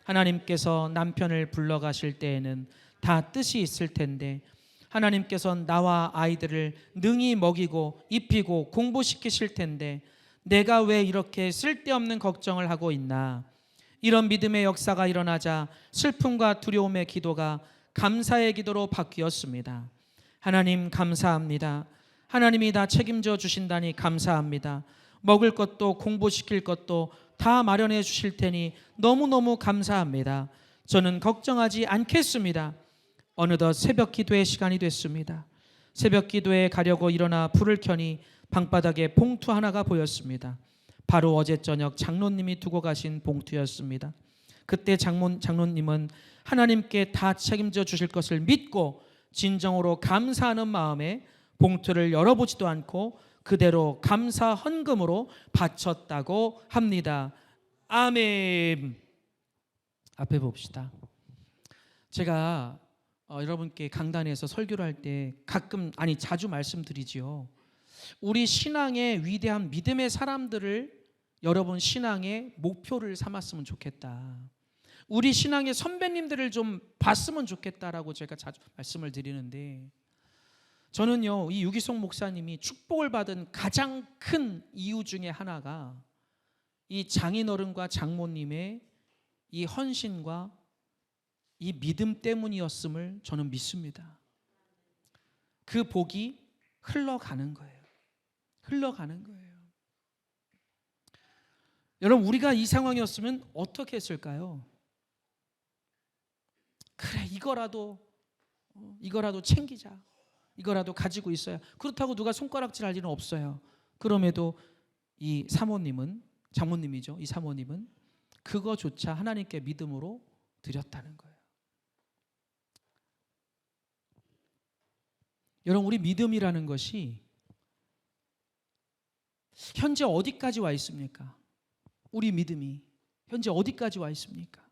하나님께서 남편을 불러가실 때에는 다 뜻이 있을 텐데, 하나님께서 나와 아이들을 능히 먹이고 입히고 공부시키실 텐데 내가 왜 이렇게 쓸데없는 걱정을 하고 있나? 이런 믿음의 역사가 일어나자 슬픔과 두려움의 기도가 감사의 기도로 바뀌었습니다. 하나님 감사합니다. 하나님이 다 책임져 주신다니 감사합니다. 먹을 것도 공부시킬 것도 다 마련해 주실 테니 너무너무 감사합니다. 저는 걱정하지 않겠습니다. 어느덧 새벽 기도의 시간이 됐습니다. 새벽 기도에 가려고 일어나 불을 켜니 방바닥에 봉투 하나가 보였습니다. 바로 어제 저녁 장로님이 두고 가신 봉투였습니다. 그때 장로님은 하나님께 다 책임져 주실 것을 믿고 진정으로 감사하는 마음에 봉투를 열어보지도 않고 그대로 감사 헌금으로 바쳤다고 합니다. 아멘. 앞에 봅시다. 제가 여러분께 강단에서 설교를 할 때 자주 말씀드리지요. 우리 신앙의 위대한 믿음의 사람들을 여러분 신앙의 목표를 삼았으면 좋겠다. 우리 신앙의 선배님들을 좀 봤으면 좋겠다라고 제가 자주 말씀을 드리는데, 저는요 이 유기성 목사님이 축복을 받은 가장 큰 이유 중에 하나가 이 장인어른과 장모님의 이 헌신과 이 믿음 때문이었음을 저는 믿습니다. 그 복이 흘러가는 거예요. 흘러가는 거예요. 여러분, 우리가 이 상황이었으면 어떻게 했을까요? 그래, 이거라도 챙기자. 이거라도 가지고 있어야. 그렇다고 누가 손가락질할 일은 없어요. 그럼에도 이 사모님은, 장모님이죠. 이 사모님은 그거조차 하나님께 믿음으로 드렸다는 거예요. 여러분, 우리 믿음이라는 것이 현재 어디까지 와 있습니까? 우리 믿음이 현재 어디까지 와 있습니까?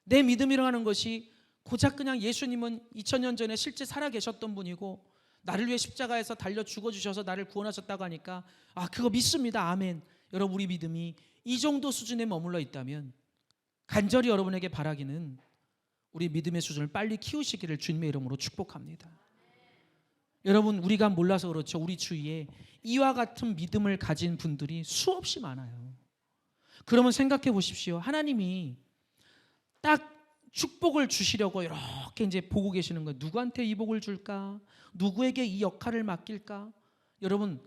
내 믿음이라는 것이 고작 그냥 예수님은 2000년 전에 실제 살아계셨던 분이고 나를 위해 십자가에서 달려 죽어주셔서 나를 구원하셨다고 하니까 그거 믿습니다. 아멘. 여러분, 우리 믿음이 이 정도 수준에 머물러 있다면 간절히 여러분에게 바라기는 우리 믿음의 수준을 빨리 키우시기를 주님의 이름으로 축복합니다. 여러분, 우리가 몰라서 그렇죠. 우리 주위에 이와 같은 믿음을 가진 분들이 수없이 많아요. 그러면 생각해 보십시오. 하나님이 딱 축복을 주시려고 이렇게 이제 보고 계시는 거예요. 누구한테 이 복을 줄까? 누구에게 이 역할을 맡길까? 여러분,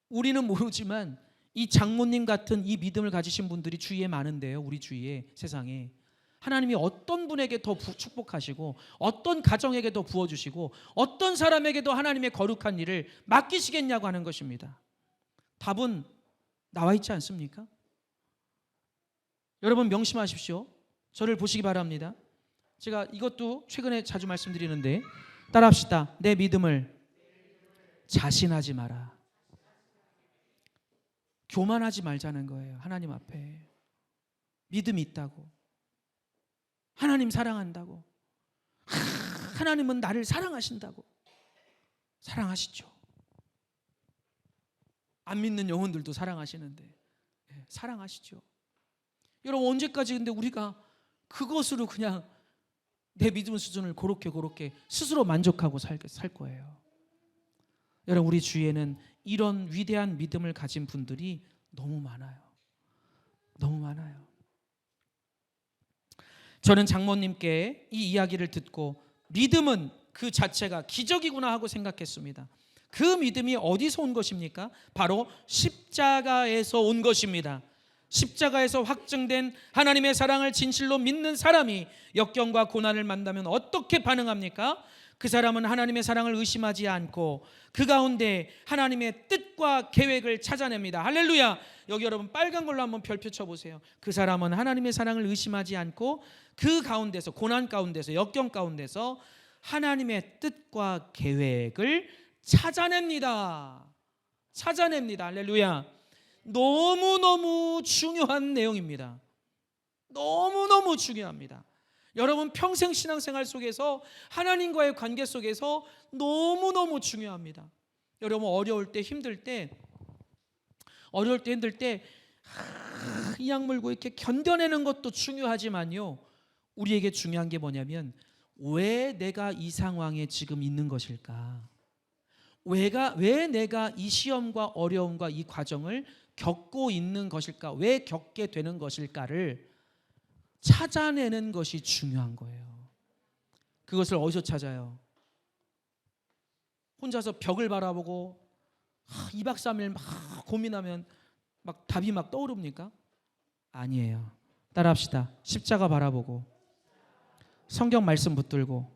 우리는 모르지만 이 장모님 같은 이 믿음을 가지신 분들이 주위에 많은데요. 우리 주위에, 세상에. 하나님이 어떤 분에게 더 축복하시고 어떤 가정에게 더 부어주시고 어떤 사람에게도 하나님의 거룩한 일을 맡기시겠냐고 하는 것입니다. 답은 나와 있지 않습니까? 여러분, 명심하십시오. 저를 보시기 바랍니다. 제가 이것도 최근에 자주 말씀드리는데 따라합시다. 내 믿음을 자신하지 마라. 교만하지 말자는 거예요. 하나님 앞에 믿음이 있다고, 하나님 사랑한다고, 하나님은 나를 사랑하신다고. 사랑하시죠. 안 믿는 영혼들도 사랑하시는데 사랑하시죠. 여러분, 언제까지 근데 우리가 그것으로 그냥 내 믿음 수준을 그렇게 스스로 만족하고 살 거예요. 여러분, 우리 주위에는 이런 위대한 믿음을 가진 분들이 너무 많아요. 너무 많아요. 저는 장모님께 이 이야기를 듣고 믿음은 그 자체가 기적이구나 하고 생각했습니다. 그 믿음이 어디서 온 것입니까? 바로 십자가에서 온 것입니다. 십자가에서 확증된 하나님의 사랑을 진실로 믿는 사람이 역경과 고난을 만나면 어떻게 반응합니까? 그 사람은 하나님의 사랑을 의심하지 않고 그 가운데 하나님의 뜻과 계획을 찾아냅니다. 할렐루야. 여기 여러분 빨간 걸로 한번 별표 쳐보세요. 그 사람은 하나님의 사랑을 의심하지 않고 그 가운데서, 고난 가운데서, 역경 가운데서 하나님의 뜻과 계획을 찾아냅니다. 할렐루야. 너무너무 중요한 내용입니다. 너무너무 중요합니다. 여러분, 평생 신앙생활 속에서 하나님과의 관계 속에서 너무너무 중요합니다. 여러분, 어려울 때 힘들 때 이 악물고 이렇게 견뎌내는 것도 중요하지만요, 우리에게 중요한 게 뭐냐면 왜 내가 이 상황에 지금 있는 것일까? 왜 내가 이 시험과 어려움과 이 과정을 겪고 있는 것일까? 왜 겪게 되는 것일까를 찾아내는 것이 중요한 거예요. 그것을 어디서 찾아요? 혼자서 벽을 바라보고 2박 3일 막 고민하면 막 답이 막 떠오릅니까? 아니에요. 따라합시다. 십자가 바라보고 성경 말씀 붙들고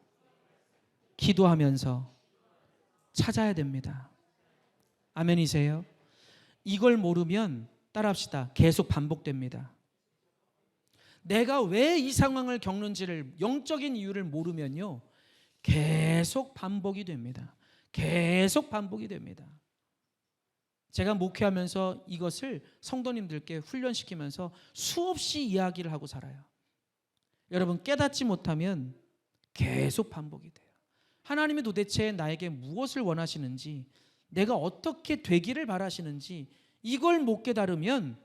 기도하면서 찾아야 됩니다. 아멘이세요? 이걸 모르면 따라합시다. 계속 반복됩니다. 내가 왜 이 상황을 겪는지를, 영적인 이유를 모르면요, 계속 반복이 됩니다. 계속 반복이 됩니다. 제가 목회하면서 이것을 성도님들께 훈련시키면서 수없이 이야기를 하고 살아요. 여러분, 깨닫지 못하면 계속 반복이 돼요. 하나님이 도대체 나에게 무엇을 원하시는지, 내가 어떻게 되기를 바라시는지 이걸 못 깨달으면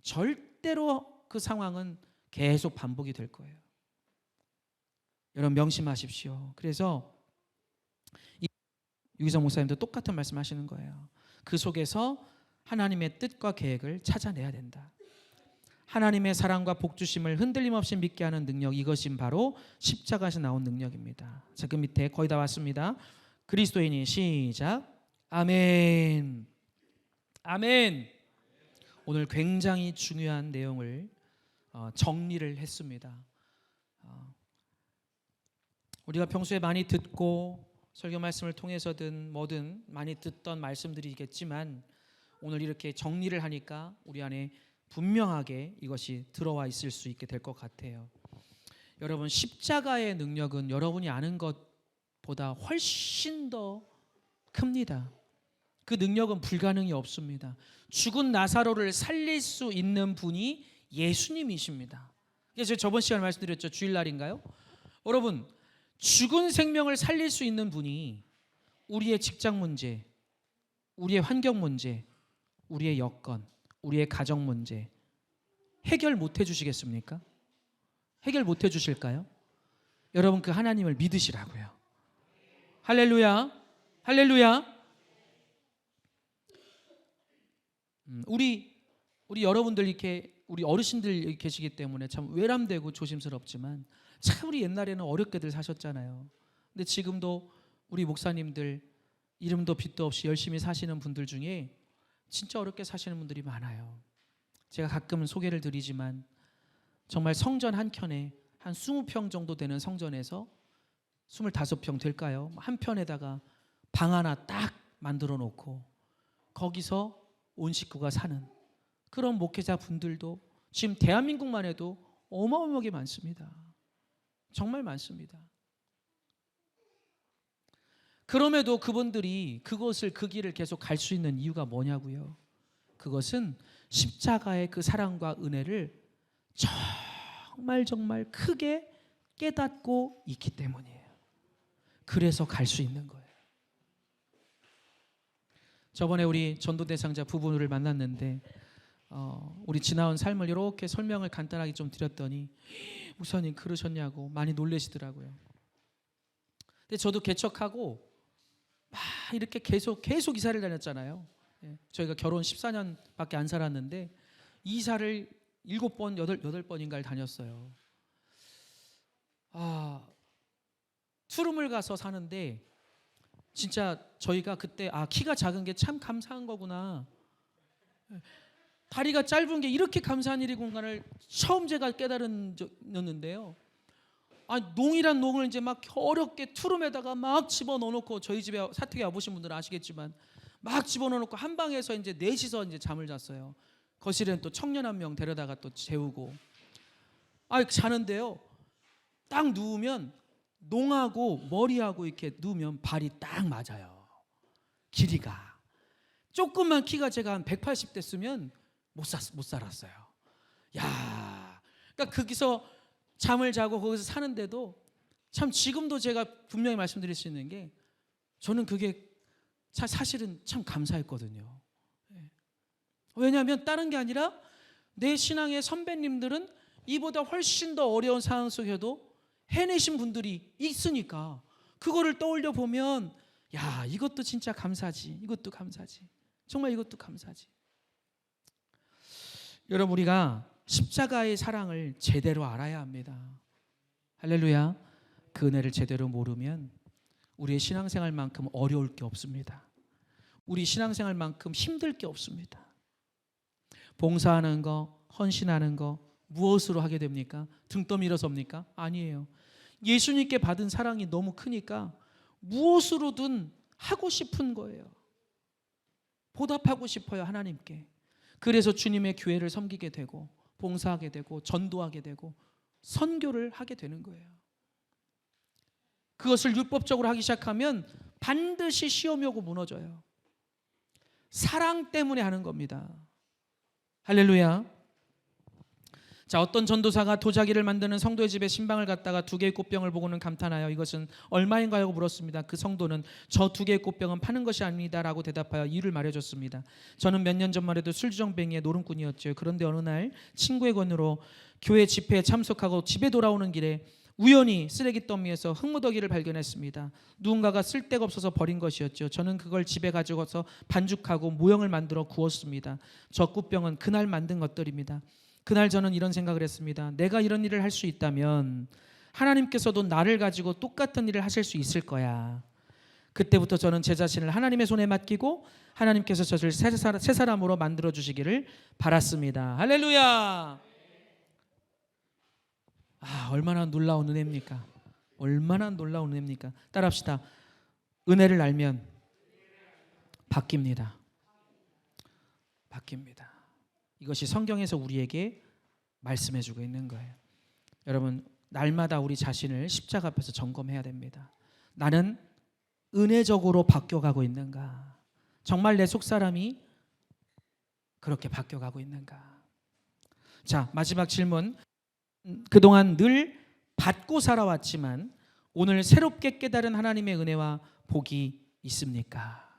절대로 그 상황은 계속 반복이 될 거예요. 여러분, 명심하십시오. 그래서 유기성 목사님도 똑같은 말씀하시는 거예요. 그 속에서 하나님의 뜻과 계획을 찾아내야 된다. 하나님의 사랑과 복주심을 흔들림 없이 믿게 하는 능력, 이것이 바로 십자가에서 나온 능력입니다. 자, 그 밑에 거의 다 왔습니다. 그리스도인이 시작. 아멘. 아멘. 오늘 굉장히 중요한 내용을 정리를 했습니다. 우리가 평소에 많이 듣고 설교 말씀을 통해서든 뭐든 많이 듣던 말씀들이겠지만 오늘 이렇게 정리를 하니까 우리 안에 분명하게 이것이 들어와 있을 수 있게 될 것 같아요. 여러분, 십자가의 능력은 여러분이 아는 것보다 훨씬 더 큽니다. 그 능력은 불가능이 없습니다. 죽은 나사로를 살릴 수 있는 분이 예수님이십니다. 그래서 저번 시간에 말씀드렸죠. 주일날인가요? 여러분, 죽은 생명을 살릴 수 있는 분이 우리의 직장 문제, 우리의 환경 문제, 우리의 여건, 우리의 가정 문제 해결 못 해주시겠습니까? 해결 못 해주실까요? 여러분, 그 하나님을 믿으시라고요. 할렐루야, 할렐루야. 우리 여러분들 이렇게 우리 어르신들 계시기 때문에 참 외람되고 조심스럽지만 참 우리 옛날에는 어렵게들 사셨잖아요. 근데 지금도 우리 목사님들 이름도 빚도 없이 열심히 사시는 분들 중에 진짜 어렵게 사시는 분들이 많아요. 제가 가끔은 소개를 드리지만 정말 성전 한 켠에 한 20평 정도 되는 성전에서 25평 될까요? 한 편에다가 방 하나 딱 만들어 놓고 거기서 온 식구가 사는 그런 목회자 분들도 지금 대한민국만 해도 어마어마하게 많습니다. 정말 많습니다. 그럼에도 그분들이 그 길을 계속 갈 수 있는 이유가 뭐냐고요? 그것은 십자가의 그 사랑과 은혜를 정말 크게 깨닫고 있기 때문이에요. 그래서 갈 수 있는 거예요. 저번에 우리 전도 대상자 부부를 만났는데 우리 지나온 삶을 이렇게 설명을 간단하게 좀 드렸더니 목사님 그러셨냐고 많이 놀라시더라고요. 근데 저도 개척하고 막 이렇게 계속 이사를 다녔잖아요. 저희가 결혼 14년밖에 안 살았는데 이사를 7번, 8번인가를 다녔어요. 투룸을 가서 사는데 진짜 저희가 그때 키가 작은 게 참 감사한 거구나. 다리가 짧은 게 이렇게 감사한 일이구나를 처음 제가 깨달았는데요. 농이란 농을 이제 막 어렵게 투룸에다가 막 집어넣어놓고 저희 집에 사택에 와보신 분들은 아시겠지만 막 집어넣어놓고 한 방에서 이제 넷이서 이제 잠을 잤어요. 거실에는 또 청년 한 명 데려다가 또 재우고 자는데요. 딱 누우면 농하고 머리하고 이렇게 누우면 발이 딱 맞아요. 길이가 조금만 키가 제가 한 180 됐으면 못 살았어요. 그러니까 거기서 잠을 자고 거기서 사는데도 참 지금도 제가 분명히 말씀드릴 수 있는 게 저는 그게 사실은 참 감사했거든요. 왜냐하면 다른 게 아니라 내 신앙의 선배님들은 이보다 훨씬 더 어려운 상황 속에도 해내신 분들이 있으니까 그거를 떠올려 보면 이것도 진짜 감사지. 이것도 감사지. 정말 이것도 감사지. 여러분, 우리가 십자가의 사랑을 제대로 알아야 합니다. 할렐루야. 그 은혜를 제대로 모르면 우리의 신앙생활만큼 어려울 게 없습니다. 우리 신앙생활만큼 힘들 게 없습니다. 봉사하는 거, 헌신하는 거 무엇으로 하게 됩니까? 등 떠밀어서입니까? 아니에요. 예수님께 받은 사랑이 너무 크니까 무엇으로든 하고 싶은 거예요. 보답하고 싶어요, 하나님께. 그래서 주님의 교회를 섬기게 되고 봉사하게 되고 전도하게 되고 선교를 하게 되는 거예요. 그것을 율법적으로 하기 시작하면 반드시 시험이 오고 무너져요. 사랑 때문에 하는 겁니다. 할렐루야. 자, 어떤 전도사가 도자기를 만드는 성도의 집에 신방을 갔다가 2개의 꽃병을 보고는 감탄하여 이것은 얼마인가요? 하고 물었습니다. 그 성도는 저 2개의 꽃병은 파는 것이 아닙니다 라고 대답하여 이유를 말해줬습니다. 저는 몇 년 전만 해도 술주정뱅이의 노름꾼이었죠. 그런데 어느 날 친구의 권유로 교회 집회에 참석하고 집에 돌아오는 길에 우연히 쓰레기 더미에서 흙무더기를 발견했습니다. 누군가가 쓸데가 없어서 버린 것이었죠. 저는 그걸 집에 가져가서 반죽하고 모형을 만들어 구웠습니다. 저 꽃병은 그날 만든 것들입니다. 그날 저는 이런 생각을 했습니다. 내가 이런 일을 할 수 있다면 하나님께서도 나를 가지고 똑같은 일을 하실 수 있을 거야. 그때부터 저는 제 자신을 하나님의 손에 맡기고 하나님께서 저를 새 사람으로 만들어 주시기를 바랐습니다. 할렐루야. 얼마나 놀라운 은혜입니까? 얼마나 놀라운 은혜입니까? 따라합시다. 은혜를 알면 바뀝니다. 바뀝니다. 이것이 성경에서 우리에게 말씀해주고 있는 거예요. 여러분, 날마다 우리 자신을 십자가 앞에서 점검해야 됩니다. 나는 은혜적으로 바뀌어가고 있는가? 정말 내 속사람이 그렇게 바뀌어가고 있는가? 자, 마지막 질문. 그동안 늘 받고 살아왔지만 오늘 새롭게 깨달은 하나님의 은혜와 복이 있습니까?